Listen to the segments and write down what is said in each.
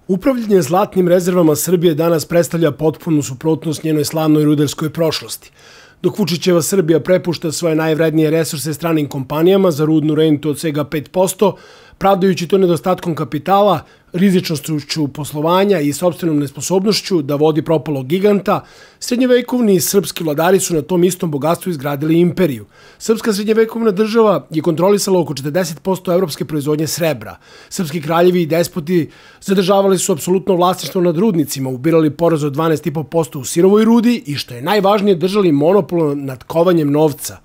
Upravljanje zlatnim rezervama Srbije danas predstavlja potpunu suprotnost njenoj slavnoj rudarskoj prošlosti. Dok Vučićeva Srbija prepušta svoje najvrednije resurse stranim kompanijama za rudnu rentu od svega 5%, pravdajući to nedostatkom kapitala, rizičnošću poslovanja i sopstvenom nesposobnošću da vodi propalog giganta, srednjevekovni srpski vladari su na tom istom bogatstvu izgradili imperiju. Srpska srednjevekovna država je kontrolisala oko 40% evropske proizvodnje srebra. Srpski kraljevi i despoti zadržavali su apsolutno vlasništvo nad rudnicima, ubirali porez od 12,5% u sirovoj rudi i, što je najvažnije, držali monopol nad kovanjem novca.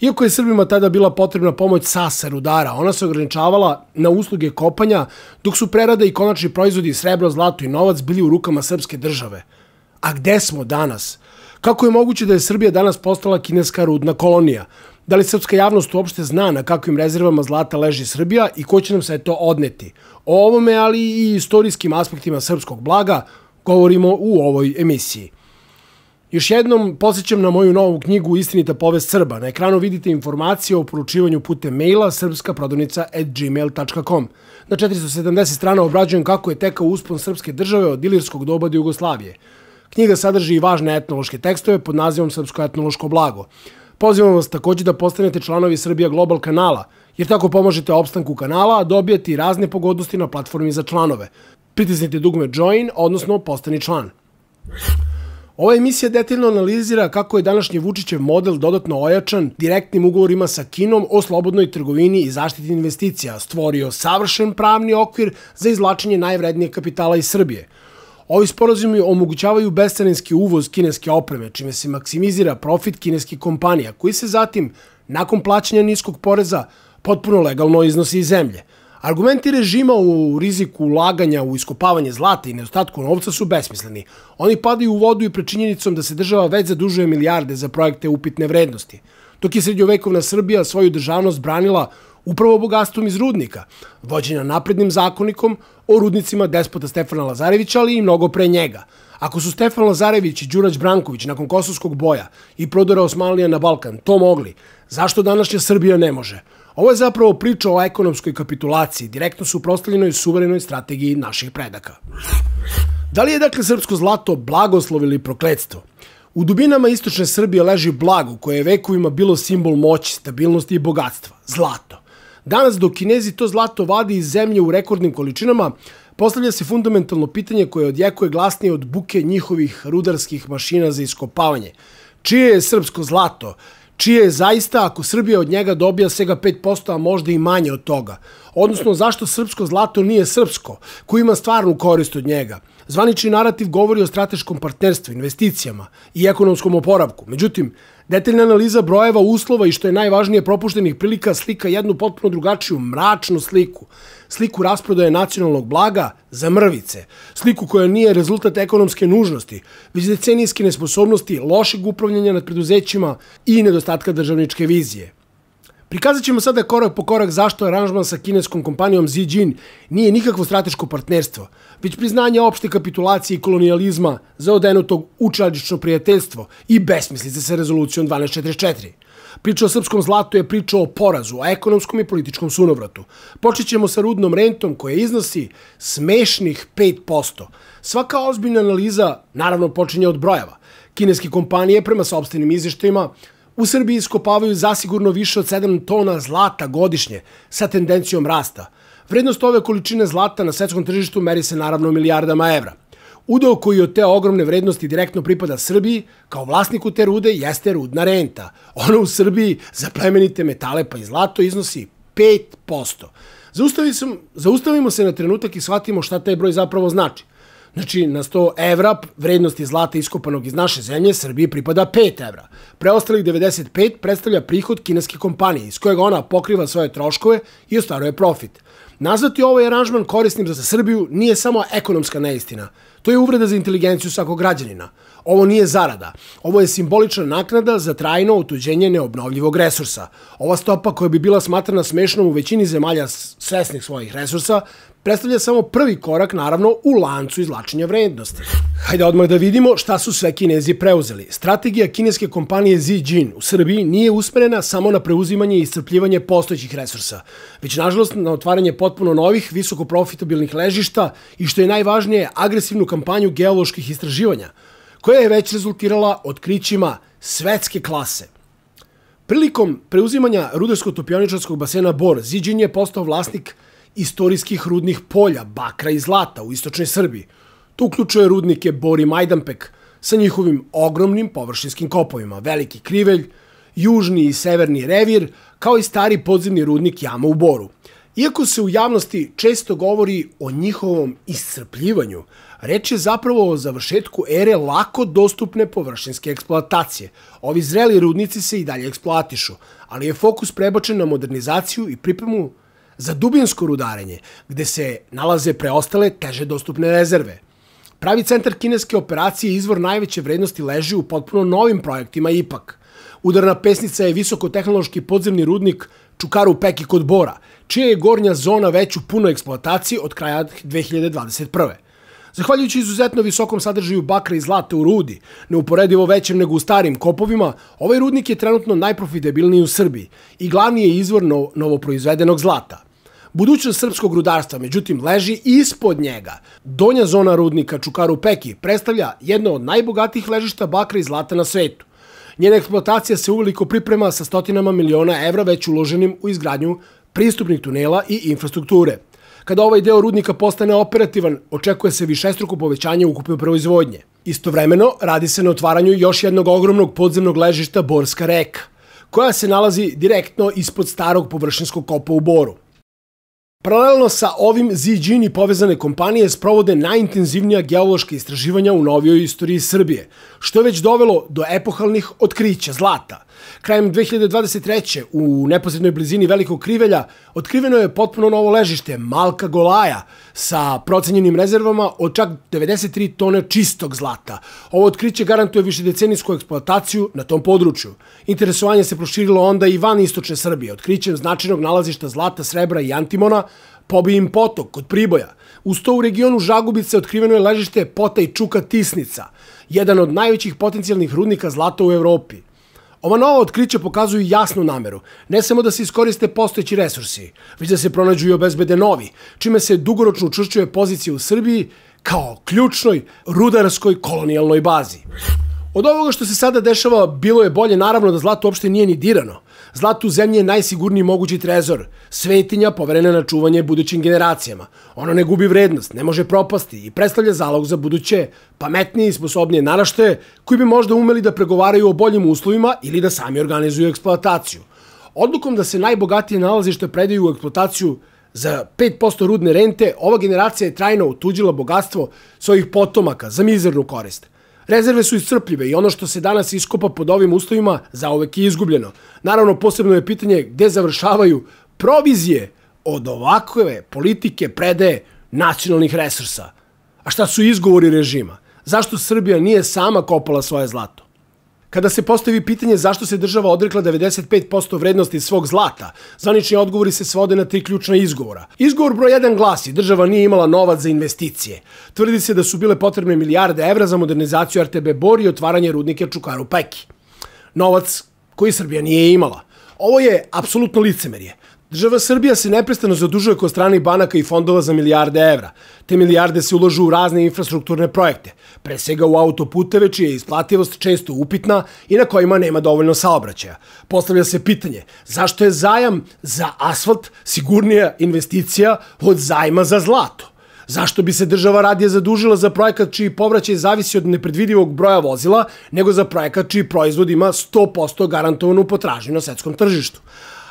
Iako je Srbima tada bila potrebna pomoć Sasa rudara, ona se ograničavala na usluge kopanja, dok su prerada i konačni proizvodi srebro, zlato i novac bili u rukama srpske države. A gde smo danas? Kako je moguće da je Srbija danas postala kineska rudna kolonija? Da li srpska javnost uopšte zna na kakvim rezervama zlata leži Srbija i ko će nam se to odneti? O ovome, ali i istorijskim aspektima srpskog blaga, govorimo u ovoj emisiji. Još jednom podsjećam na moju novu knjigu Istinita povest Srba. Na ekranu vidite informacije o poručivanju putem maila srpskaprodavnica@gmail.com. Na 470 strana obrađujem kako je tekao uspon srpske države od ilirskog doba do Jugoslavije. Knjiga sadrži i važne etnološke tekstove pod nazivom Srpsko etnološko blago. Pozivam vas također da postanete članovi Srbija Global kanala, jer tako pomožete opstanku kanala, a dobijete i razne pogodnosti na platformi za članove. Pritisnite dugme Join, odnosno postani član. Ova emisija detaljno analizira kako je današnji Vučićev model dodatno ojačan direktnim ugovorima sa Kinom o slobodnoj trgovini i zaštiti investicija, stvorio savršen pravni okvir za izvlačenje najvrednijeg kapitala iz Srbije. Ovi sporazumi omogućavaju bescarinski uvoz kineske opreme, čime se maksimizira profit kineskih kompanija, koji se zatim, nakon plaćanja niskog poreza, potpuno legalno iznosi iz zemlje. Argumenti režima u riziku ulaganja u iskopavanje zlata i nedostatku novca su besmisleni. Oni padaju u vodu i pred činjenicom da se država već zadužuje milijarde za projekte upitne vrednosti, dok je srednjovekovna Srbija svoju državnost branila upravo bogatstvom iz rudnika, vođena naprednim zakonikom o rudnicima despota Stefana Lazarevića, ali i mnogo pre njega. Ako su Stefan Lazarević i Đurađ Branković nakon Kosovskog boja i prodora Osmanlija na Balkan to mogli, zašto današnja Srbija ne može? Ovo je zapravo priča o ekonomskoj kapitulaciji, direktno suprotstavljenoj suverenoj strategiji naših predaka. Da li je dakle srpsko zlato blagoslov ili prokletstvo? U dubinama istočne Srbije leži blago koje je vekovima bilo simbol moći, stabilnosti i bogatstva – zlato. Danas, dok Kinezi to zlato vadi iz zemlje u rekordnim količinama, postavlja se fundamentalno pitanje koje odjekuje glasnije od buke njihovih rudarskih mašina za iskopavanje. Čije je srpsko zlato? Čije je zaista ako Srbija od njega dobija svega 5%, a možda i manje od toga? Odnosno, zašto srpsko zlato nije srpsko, ko ima stvarnu korist od njega? Zvanični narativ govori o strateškom partnerstvu, investicijama i ekonomskom oporavku. Međutim, detaljna analiza brojeva, uslova i, što je najvažnije, propuštenih prilika slika jednu potpuno drugačiju, mračnu sliku. Sliku rasprodaje nacionalnog blaga za mrvice. Sliku koja nije rezultat ekonomske nužnosti, već decenijske nesposobnosti, lošeg upravljanja nad preduzećima i nedostatka državničke vizije. Prikazat ćemo sada korak po korak zašto aranžman sa kineskom kompanijom Zijin nije nikakvo strateško partnerstvo, već priznanje opšte kapitulacije i kolonijalizma za odenutog učadično prijateljstvo i besmislice sa rezolucijom 1244. Priča o srpskom zlatu je priča o porazu, o ekonomskom i političkom sunovratu. Počet ćemo sa rudnom rentom koja iznosi smešnih 5%. Svaka ozbiljna analiza naravno počinje od brojeva. Kineske kompanije prema sopstvenim izveštajima u Srbiji iskopavaju zasigurno više od 7 tona zlata godišnje sa tendencijom rasta. Vrednost ove količine zlata na svetskom tržištu meri se naravno milijardama evra. Udeo koji od te ogromne vrednosti direktno pripada Srbiji, kao vlasniku te rude, jeste rudna renta. Ona u Srbiji za plemenite metale pa i zlato iznosi 5%. Zaustavimo se na trenutak i shvatimo šta taj broj zapravo znači. Znači, na 100 evra vrednosti zlata iskopanog iz naše zemlje Srbiji pripada 5 evra. Preostalih 95 predstavlja prihod kineske kompanije, iz kojeg ona pokriva svoje troškove i ostvaruje profit. Nazvati ovaj aranžman korisnim za Srbiju nije samo ekonomska neistina. To je uvreda za inteligenciju svakog građanina. Ovo nije zarada. Ovo je simbolična naknada za trajno otuđenje neobnovljivog resursa. Ova stopa, koja bi bila smatrana smešnom u većini zemalja svesnih svojih resursa, predstavlja samo prvi korak, naravno, u lancu izvlačenja vrednosti. Hajde odmah da vidimo šta su sve Kinezi preuzeli. Strategija kineske kompanije Zijin u Srbiji nije usmerena samo na preuzimanje i iscrpljivanje postojećih resursa, već nažalost na otvaranje potpuno novih, visoko profitabilnih ležišta i što je najvažnije, agresivnu kampanju geoloških istraživanja, koja je već rezultirala otkrićima svetske klase. Prilikom preuzimanja rudarsko-topioničarskog basena Bor, Zijin je postao vlasnik istorijskih rudnih polja, bakra i zlata u istočnoj Srbiji. To uključuje rudnike Bor i Majdanpek sa njihovim ogromnim površinskim kopovima, Veliki Krivelj, Južni i Severni Revir, kao i stari podzemni rudnik Jama u Boru. Iako se u javnosti često govori o njihovom iscrpljivanju, reč je zapravo o završetku ere lako dostupne površinske eksploatacije. Ovi zreli rudnici se i dalje eksploatišu, ali je fokus prebačen na modernizaciju i pripremu za dubinsko rudarenje, gde se nalaze preostale teže dostupne rezerve. Pravi centar kineske operacije i izvor najveće vrednosti leži u potpuno novim projektima ipak. Udarna pesnica je visokotehnološki podzemni rudnik Čukaru Peki kod Bora, čija je gornja zona već u punoj eksploataciji od kraja 2021. Zahvaljujući izuzetno visokom sadržaju bakra i zlata u rudi, neuporedivo većem nego u starim kopovima, ovaj rudnik je trenutno najprofitabilniji u Srbiji i glavni je izvor novoproizvedenog zlata. Budućnost srpskog rudarstva, međutim, leži ispod njega. Donja zona rudnika Čukaru Peki predstavlja jedno od najbogatijih ležišta bakra i zlata na svetu. Njena eksploatacija se uveliko priprema sa stotinama miliona evra već uloženim u izgradnju pristupnih tunela i infrastrukture. Kada ovaj deo rudnika postane operativan, očekuje se višestruko povećanje ukupne proizvodnje. Istovremeno, radi se na otvaranju još jednog ogromnog podzemnog ležišta Borska reka, koja se nalazi direktno ispod starog površinskog kopa u Boru. Paralelno sa ovim Zijin i povezane kompanije sprovode najintenzivnija geološka istraživanja u novijoj istoriji Srbije, što je već dovelo do epohalnih otkrića zlata. Krajem 2023. u neposrednoj blizini Velikog Krivelja otkriveno je potpuno novo ležište Malka Golaja sa procenjenim rezervama od čak 93 tone čistog zlata. Ovo otkriće garantuje višedecenijsku eksploataciju na tom području. Interesovanje se proširilo onda i van istočne Srbije, otkrićem značajnog nalazišta zlata, srebra i antimona, Pobijin potok kod Priboja. Uz to u regionu Žagubice otkriveno je ležište Pota i Čuka Tisnica, jedan od najvećih potencijalnih rudnika zlata u Evropi. Ova nova otkrića pokazuju jasnu nameru, ne samo da se iskoriste postojeći resursi, već da se pronađu i obezbede novi, čime se dugoročno učvršćuje pozicija u Srbiji kao ključnoj rudarskoj kolonijalnoj bazi. Od ovoga što se sada dešava, bilo je bolje naravno da zlato uopšte nije ni dirano. Zlato u zemlji je najsigurniji mogući trezor, svetinja poverena na čuvanje budućim generacijama. Ono ne gubi vrednost, ne može propasti i predstavlja zalog za buduće pametnije i sposobnije naraštaje koji bi možda umeli da pregovaraju o boljim uslovima ili da sami organizuju eksploataciju. Odlukom da se najbogatije nalazište predaju u eksploataciju za 5% rudne rente, ova generacija je trajno otuđila bogatstvo svojih potomaka za mizernu korist. Rezerve su iscrpljive i ono što se danas iskopa pod ovim uslovima zauvek je izgubljeno. Naravno, posebno je pitanje gde završavaju provizije od ovakve politike predaje nacionalnih resursa. A šta su izgovori režima? Zašto Srbija nije sama kopala svoje zlato? Kada se postavi pitanje zašto se država odrekla 95% vrednosti svog zlata, zvanični odgovori se svode na 3 ključna izgovora. Izgovor broj 1 glasi: država nije imala novac za investicije. Tvrdi se da su bile potrebne milijarde evra za modernizaciju RTB Bor i otvaranje rudnika Čukaru Peki. Novac koji Srbija nije imala. Ovo je apsolutno licemerje. Država Srbija se neprestano zadužuje kod stranih banaka i fondova za milijarde evra. Te milijarde se uložu u razne infrastrukturne projekte, pre svega u autoputeve čija je isplativost često upitna i na kojima nema dovoljno saobraćaja. Postavlja se pitanje zašto je zajam za asfalt sigurnija investicija od zajma za zlato? Zašto bi se država radije zadužila za projekat čiji povraćaj zavisi od nepredvidivog broja vozila nego za projekat čiji proizvod ima 100% garantovanu potražnju na svetskom tržištu?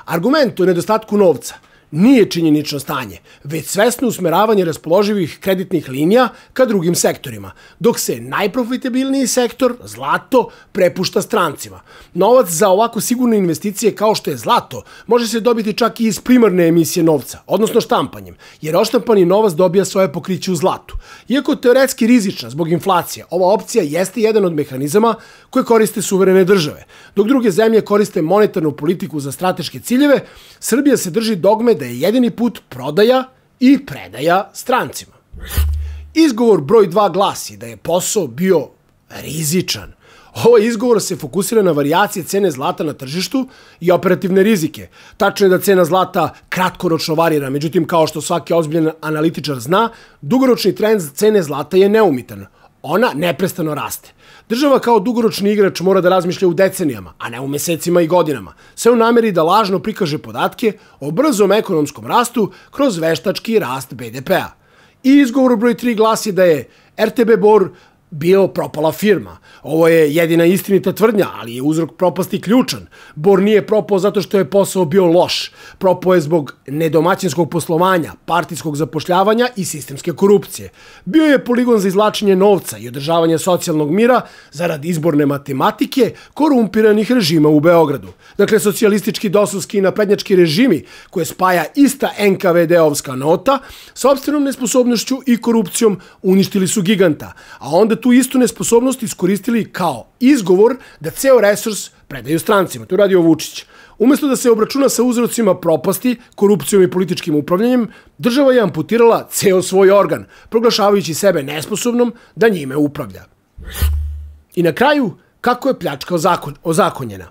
Argument o nedostatku novca nije činjenično stanje, već svesno usmeravanje raspoloživih kreditnih linija ka drugim sektorima, dok se najprofitabilniji sektor, zlato, prepušta strancima. Novac za ovako sigurne investicije kao što je zlato može se dobiti čak i iz primarne emisije novca, odnosno štampanjem, jer oštampani novac dobija svoje pokriće u zlatu. Iako teoretski rizična zbog inflacije, ova opcija jeste jedan od mehanizama koje koriste suverene države. Dok druge zemlje koriste monetarnu politiku za strateške ciljeve, Srbija se drži dogme da je jedini put prodaja i predaja strancima. Izgovor broj 2 glasi da je posao bio rizičan. Ovaj izgovor se fokusira na varijacije cene zlata na tržištu i operativne rizike. Tačno je da cena zlata kratkoročno varira, međutim, kao što svaki ozbiljan analitičar zna, dugoročni trend cene zlata je neumitan. Ona neprestano raste. Država kao dugoročni igrač mora da razmišlja u decenijama, a ne u mesecima i godinama, sve u nameri da lažno prikaže podatke o brzom ekonomskom rastu kroz veštački rast BDP-a. I izgovor broj 3 glasi da je RTB Bor bio propala firma. Ovo je jedina istinita tvrdnja, ali je uzrok propasti ključan. Bor nije propao zato što je posao bio loš. Propao je zbog nedomaćinskog poslovanja, partijskog zapošljavanja i sistemske korupcije. Bio je poligon za izvlačenje novca i održavanje socijalnog mira zarad izborne matematike korumpiranih režima u Beogradu. Dakle, socijalistički, dosovski i naprednjački režimi koje spaja ista NKVD-ovska nota, sopstvenom nesposobnošću i korupcijom uništili su giganta, a onda tu istu nesposobnost iskoristili kao izgovor da ceo resurs predaju strancima. To je radio Vučić. Umesto da se obračuna sa uzrocima propasti, korupcijom i političkim upravljanjem, država je amputirala ceo svoj organ, proglašavajući sebe nesposobnom da njime upravlja. I na kraju, kako je pljačka ozakonjena?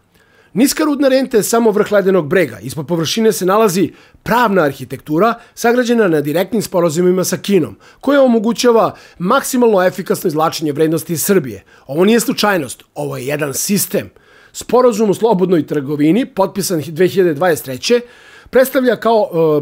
Niska rudna renta je samo vrh ledenog brega. Ispod površine se nalazi pravna arhitektura sagrađena na direktnim sporazumima sa Kinom, koja omogućava maksimalno efikasno izvlačenje vrednosti iz Srbije. Ovo nije slučajnost, ovo je jedan sistem. Sporazum o slobodnoj trgovini, potpisan 2023.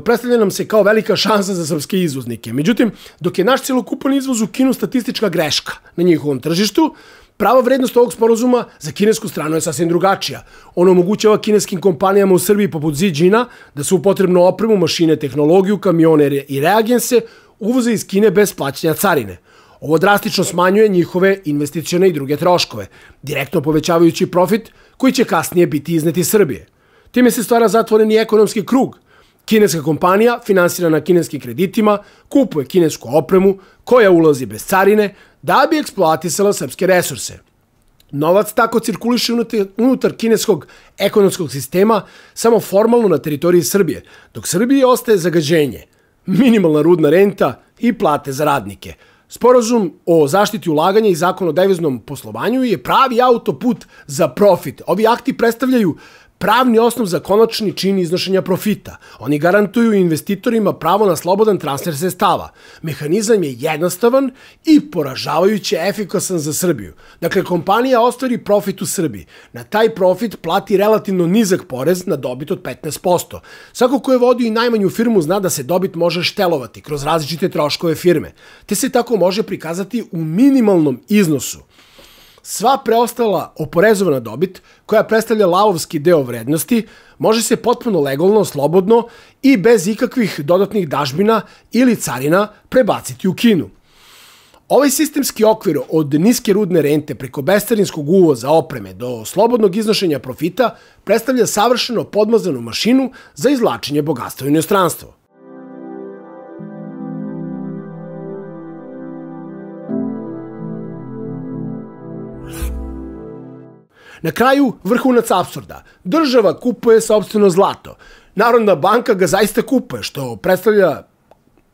predstavlja nam se kao velika šansa za srpske izvoznike. Međutim, dok je naš celokupan izvoz u Kinu statistička greška na njihovom tržištu, prava vrednost ovog sporazuma za kinesku stranu je sasvim drugačija. On omogućava kineskim kompanijama u Srbiji poput Ziđina da su potrebnu opremu, mašine, tehnologiju, kamione i reagense uvoze iz Kine bez plaćanja carine. Ovo drastično smanjuje njihove investicione i druge troškove, direktno povećavajući profit koji će kasnije biti iznet iz Srbije. Time se stvara zatvoreni ekonomski krug. Kineska kompanija, finansirana kineskim kreditima, kupuje kinesku opremu koja ulazi bez carine da bi eksploatisala srpske resurse. Novac tako cirkuliše unutar kineskog ekonomskog sistema samo formalno na teritoriji Srbije, dok Srbiji ostaje zagađenje, minimalna rudna renta i plate za radnike. Sporazum o zaštiti ulaganja i zakon o deviznom poslovanju je pravi autoput za profit. Ovi akti predstavljaju pravni osnov za konačni čin iznošenja profita. Oni garantuju investitorima pravo na slobodan transfer sredstava. Mehanizam je jednostavan i poražavajuće efikasan za Srbiju. Dakle, kompanija ostvari profit u Srbiji. Na taj profit plati relativno nizak porez na dobit od 15%. Svako ko je vodio i najmanju firmu zna da se dobit može štelovati kroz različite troškove firme, te se tako može prikazati u minimalnom iznosu. Sva preostala oporezovana dobit, koja predstavlja lavovski deo vrednosti, može se potpuno legalno, slobodno i bez ikakvih dodatnih dažbina ili carina prebaciti u Kinu. Ovaj sistemski okvir od niske rudne rente preko bescarinskog uvoza opreme do slobodnog iznošenja profita predstavlja savršeno podmazanu mašinu za izvlačenje bogatstva u inostranstvo. Na kraju, vrhunac apsurda. Država kupuje sopstveno zlato. Narodna banka ga zaista kupuje, što predstavlja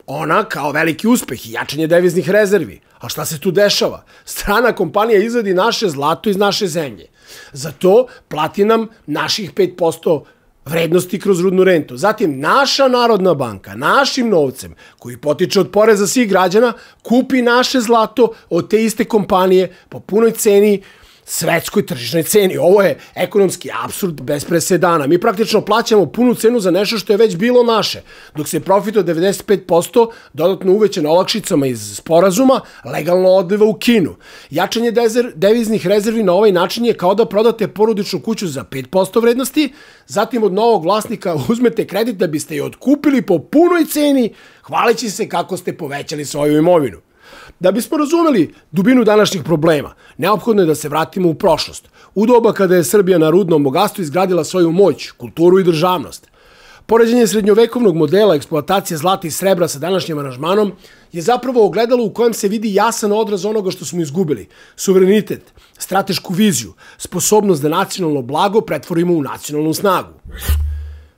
ona kao veliki uspeh i jačanje deviznih rezervi. A šta se tu dešava? Strana kompanija izvadi naše zlato iz naše zemlje. Za to plati nam naših 5% vrednosti kroz rudnu rentu. Zatim, naša Narodna banka, našim novcem, koji potiče od poreza svih građana, kupi naše zlato od te iste kompanije po punoj ceni, svetskoj tržišnoj ceni. Ovo je ekonomski apsurd bez presedana. Mi praktično plaćamo punu cenu za nešto što je već bilo naše, dok se profit od 95% dodatno uvećan olakšicama iz sporazuma legalno odliva u Kinu. Jačanje deviznih rezervi na ovaj način je kao da prodate porodičnu kuću za 5% vrednosti, zatim od novog vlasnika uzmete kredit da biste je otkupili po punoj ceni, hvaleći se kako ste povećali svoju imovinu. Da bismo razumeli dubinu današnjih problema, neophodno je da se vratimo u prošlost, u doba kada je Srbija na rudnom bogatstvu izgradila svoju moć, kulturu i državnost. Poređenje srednjovekovnog modela eksploatacije zlata i srebra sa današnjim aranžmanom je zapravo ogledalo u kojem se vidi jasan odraz onoga što smo izgubili: suverenitet, stratešku viziju, sposobnost da nacionalno blago pretvorimo u nacionalnu snagu.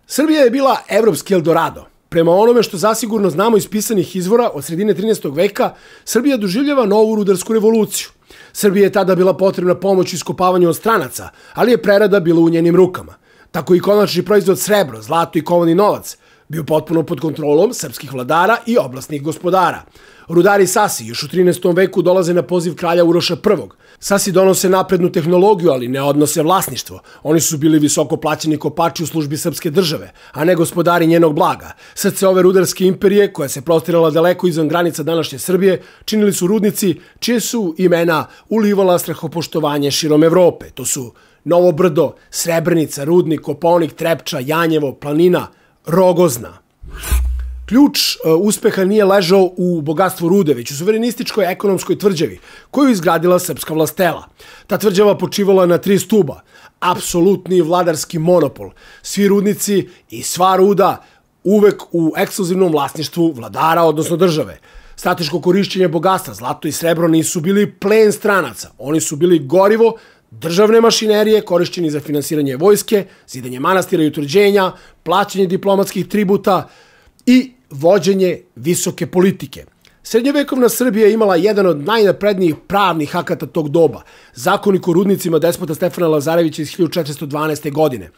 Srbija je bila evropski Eldorado. Prema onome što zasigurno znamo iz pisanih izvora od sredine 13. veka, Srbija doživljava novu rudarsku revoluciju. Srbiji je tada bila potrebna pomoć u iskopavanju od stranaca, ali je prerada bila u njenim rukama. Tako i konačni proizvod srebro, zlato i kovani novac bio potpuno pod kontrolom srpskih vladara i oblastnih gospodara. Rudari Sasi još u 13. veku dolaze na poziv kralja Uroša I. Sasi donose naprednu tehnologiju, ali ne odnose vlasništvo. Oni su bili visoko plaćeni kopači u službi srpske države, a ne gospodari njenog blaga. Srce ove rudarske imperije, koja se prostirala daleko izvan granica današnje Srbije, činili su rudnici čije su imena ulivala strahopoštovanje širom Evrope. To su Novo Brdo, Srebrenica, Rudnik, Kopaonik, Trepča, Janjevo, Planina, Rogozna. Ključ uspeha nije ležao u bogatstvu rude, već u suverenističkoj ekonomskoj tvrđavi, koju je izgradila srpska vlastela. Ta tvrđava počivala na 3 stuba. Apsolutni vladarski monopol. Svi rudnici i sva ruda uvek u ekskluzivnom vlasništvu vladara, odnosno države. Strateško korišćenje bogatstva, zlato i srebro, nisu bili plen stranaca. Oni su bili gorivo državne mašinerije korišćeni za finansiranje vojske, zidanje manastira i utvrđenja, plaćanje diplomatskih tributa i vođenje visoke politike. Srednjovekovna Srbija je imala jedan od najnaprednijih pravnih akata tog doba, Zakonik o rudnicima despota Stefana Lazarevića iz 1412. godine.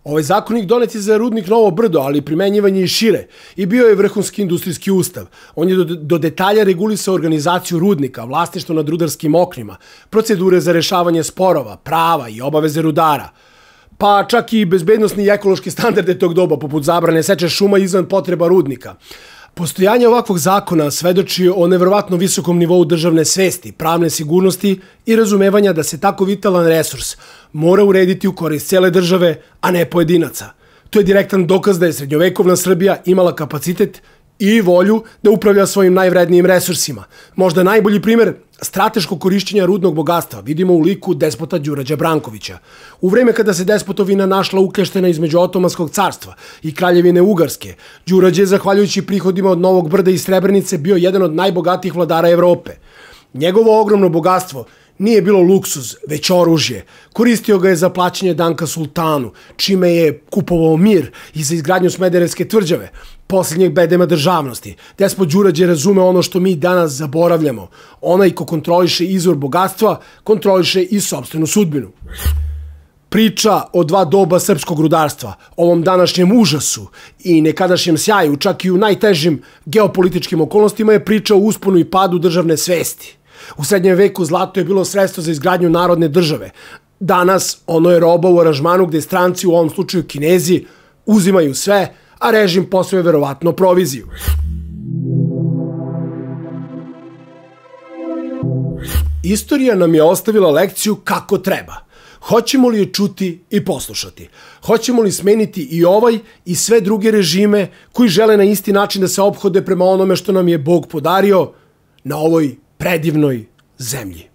Ovaj zakonik donet je za rudnik Novo Brdo, ali primenjivan je i šire i bio je vrhunski industrijski ustav. On je do detalja regulisao organizaciju rudnika, vlasništvo nad rudarskim oknima, procedure za rešavanje sporova, prava i obaveze rudara, pa čak i bezbednosni i ekološki standarde tog doba, poput zabrane seče šuma izvan potreba rudnika. Postojanje ovakvog zakona svedoči o neverovatno visokom nivou državne svesti, pravne sigurnosti i razumevanja da se tako vitalan resurs mora urediti u korist cele države, a ne pojedinaca. To je direktan dokaz da je srednjovekovna Srbija imala kapacitet i volju da upravlja svojim najvrednijim resursima. Možda najbolji primer strateškog korišćenja rudnog bogatstva vidimo u liku despota Đurađa Brankovića. U vreme kada se despotovina našla uklještena između Otomanskog carstva i Kraljevine Ugarske, Đurađe, zahvaljujući prihodima od Novog Brda i Srebrenice, bio jedan od najbogatijih vladara Evrope. Njegovo ogromno bogatstvo nije bilo luksuz, već oružje. Koristio ga je za plaćanje danka sultanu, čime je kupovao mir i za izgradnju Smederevske tvrđave, posljednjeg bedema državnosti. Despot Đurađe razume ono što mi danas zaboravljamo. Onaj ko kontroliše izvor bogatstva, kontroliše i sopstvenu sudbinu. Priča o 2 doba srpskog rudarstva, ovom današnjem užasu i nekadašnjem sjaju, čak i u najtežim geopolitičkim okolnostima, je priča o usponu i padu državne svesti. U srednjem veku zlato je bilo sredstvo za izgradnju narodne države. Danas ono je roba u aranžmanu gde stranci, u ovom slučaju Kinezi, uzimaju sve, a režim posve verovatno proviziju. Istorija nam je ostavila lekciju kako treba. Hoćemo li je čuti i poslušati? Hoćemo li smeniti i ovaj i sve druge režime koji žele na isti način da se ophode prema onome što nam je Bog podario na ovoj predivnoj zemlji?